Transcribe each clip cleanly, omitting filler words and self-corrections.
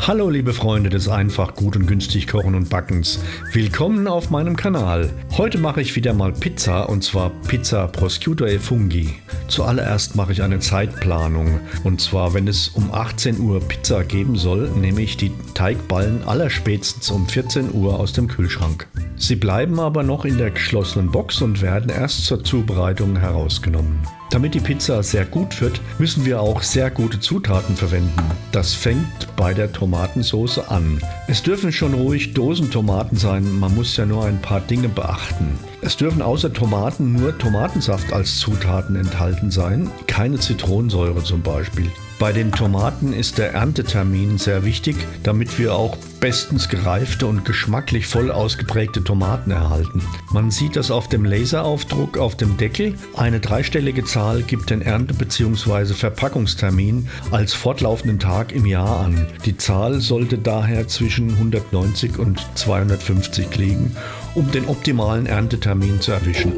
Hallo liebe Freunde des einfach gut und günstig Kochen und Backens. Willkommen auf meinem Kanal. Heute mache ich wieder mal Pizza und zwar Pizza Prosciutto e Funghi. Zuallererst mache ich eine Zeitplanung und zwar wenn es um 18 Uhr Pizza geben soll, nehme ich die Teigballen allerspätestens um 14 Uhr aus dem Kühlschrank. Sie bleiben aber noch in der geschlossenen Box und werden erst zur Zubereitung herausgenommen. Damit die Pizza sehr gut wird, müssen wir auch sehr gute Zutaten verwenden. Das fängt bei der Tomatensauce an. Es dürfen schon ruhig Dosentomaten sein, man muss ja nur ein paar Dinge beachten. Es dürfen außer Tomaten nur Tomatensaft als Zutaten enthalten sein, keine Zitronensäure zum Beispiel. Bei den Tomaten ist der Erntetermin sehr wichtig, damit wir auch bestens gereifte und geschmacklich voll ausgeprägte Tomaten erhalten. Man sieht das auf dem Laseraufdruck auf dem Deckel. Eine dreistellige Zahl gibt den Ernte- bzw. Verpackungstermin als fortlaufenden Tag im Jahr an. Die Zahl sollte daher zwischen 190 und 250 liegen, um den optimalen Erntetermin zu erwischen.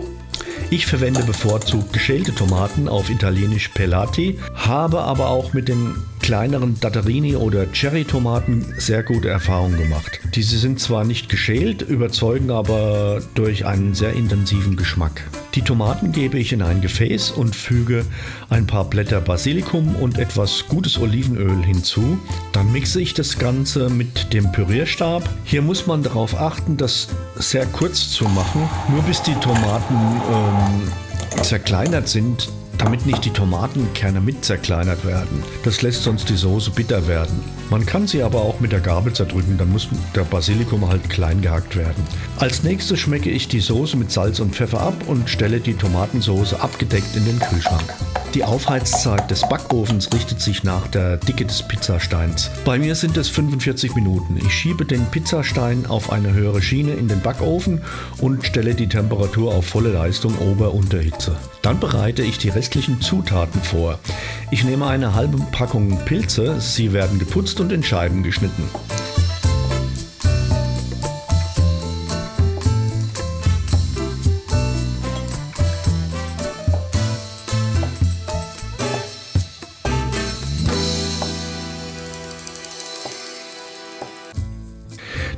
Ich verwende bevorzugt geschälte Tomaten, auf Italienisch Pelati, habe aber auch mit den kleineren Datterini oder Cherry-Tomaten sehr gute Erfahrungen gemacht. Diese sind zwar nicht geschält, überzeugen aber durch einen sehr intensiven Geschmack. Die Tomaten gebe ich in ein Gefäß und füge ein paar Blätter Basilikum und etwas gutes Olivenöl hinzu. Dann mixe ich das Ganze mit dem Pürierstab. Hier muss man darauf achten, das sehr kurz zu machen, nur bis die Tomaten zerkleinert sind, damit nicht die Tomatenkerne mit zerkleinert werden. Das lässt sonst die Soße bitter werden. Man kann sie aber auch mit der Gabel zerdrücken, dann muss der Basilikum halt klein gehackt werden. Als nächstes schmecke ich die Soße mit Salz und Pfeffer ab und stelle die Tomatensauce abgedeckt in den Kühlschrank. Die Aufheizzeit des Backofens richtet sich nach der Dicke des Pizzasteins. Bei mir sind es 45 Minuten. Ich schiebe den Pizzastein auf eine höhere Schiene in den Backofen und stelle die Temperatur auf volle Leistung Ober-Unterhitze. Dann bereite ich die restlichen Zutaten vor. Ich nehme eine halbe Packung Pilze, sie werden geputzt und in Scheiben geschnitten.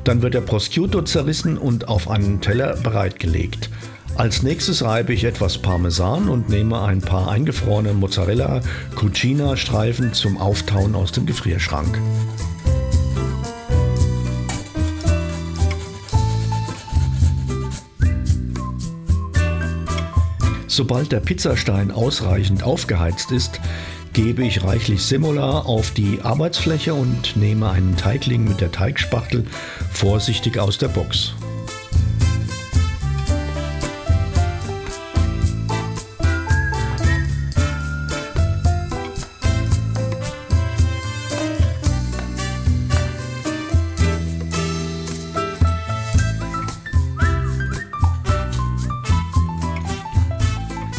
Dann wird der Prosciutto zerrissen und auf einen Teller bereitgelegt. Als nächstes reibe ich etwas Parmesan und nehme ein paar eingefrorene Mozzarella Cucina Streifen zum Auftauen aus dem Gefrierschrank. Sobald der Pizzastein ausreichend aufgeheizt ist, gebe ich reichlich Semola auf die Arbeitsfläche und nehme einen Teigling mit der Teigspachtel vorsichtig aus der Box.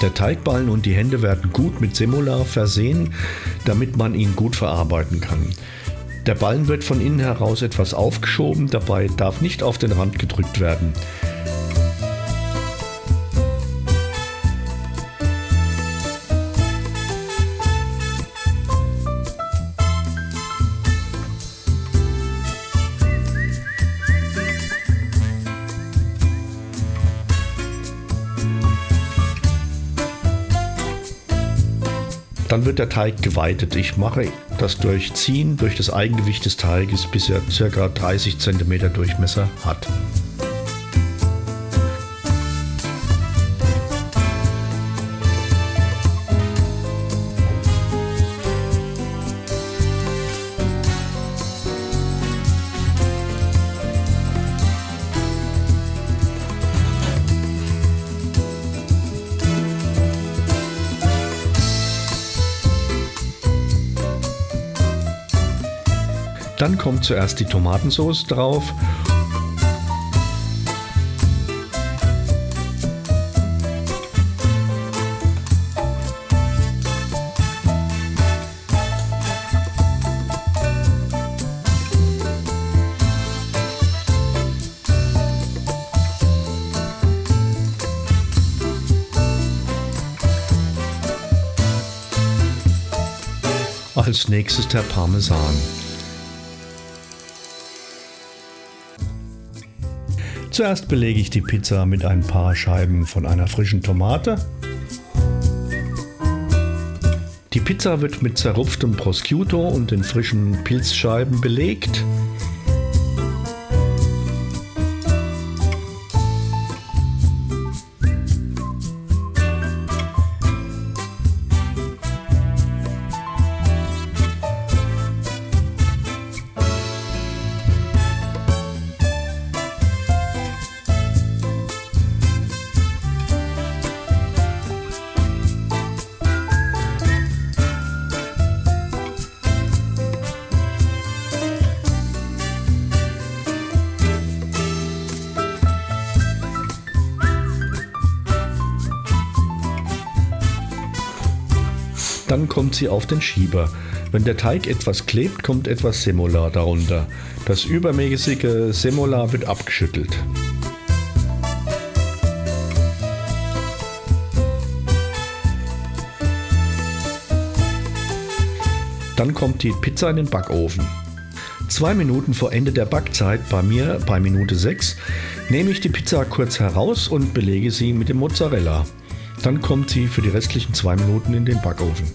Der Teigballen und die Hände werden gut mit Semola versehen, damit man ihn gut verarbeiten kann. Der Ballen wird von innen heraus etwas aufgeschoben, dabei darf nicht auf den Rand gedrückt werden. Dann wird der Teig geweitet. Ich mache das Durchziehen durch das Eigengewicht des Teiges, bis er ca. 30 cm Durchmesser hat. Dann kommt zuerst die Tomatensauce drauf. Als nächstes der Parmesan. Zuerst belege ich die Pizza mit ein paar Scheiben von einer frischen Tomate. Die Pizza wird mit zerrupftem Prosciutto und den frischen Pilzscheiben belegt. Dann kommt sie auf den Schieber. Wenn der Teig etwas klebt, kommt etwas Semola darunter. Das übermäßige Semola wird abgeschüttelt. Dann kommt die Pizza in den Backofen. 2 Minuten vor Ende der Backzeit, bei mir bei Minute 6, nehme ich die Pizza kurz heraus und belege sie mit dem Mozzarella. Dann kommt sie für die restlichen 2 Minuten in den Backofen.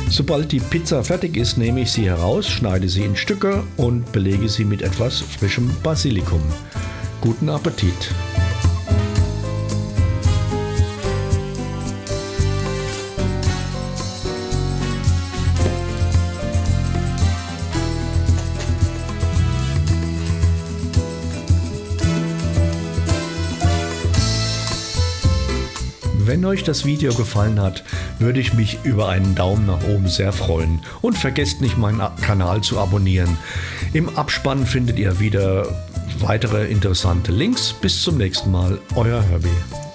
Sobald die Pizza fertig ist, nehme ich sie heraus, schneide sie in Stücke und belege sie mit etwas frischem Basilikum. Guten Appetit! Wenn euch das Video gefallen hat, würde ich mich über einen Daumen nach oben sehr freuen. Und vergesst nicht, meinen Kanal zu abonnieren. Im Abspann findet ihr wieder weitere interessante Links. Bis zum nächsten Mal, euer Herbie.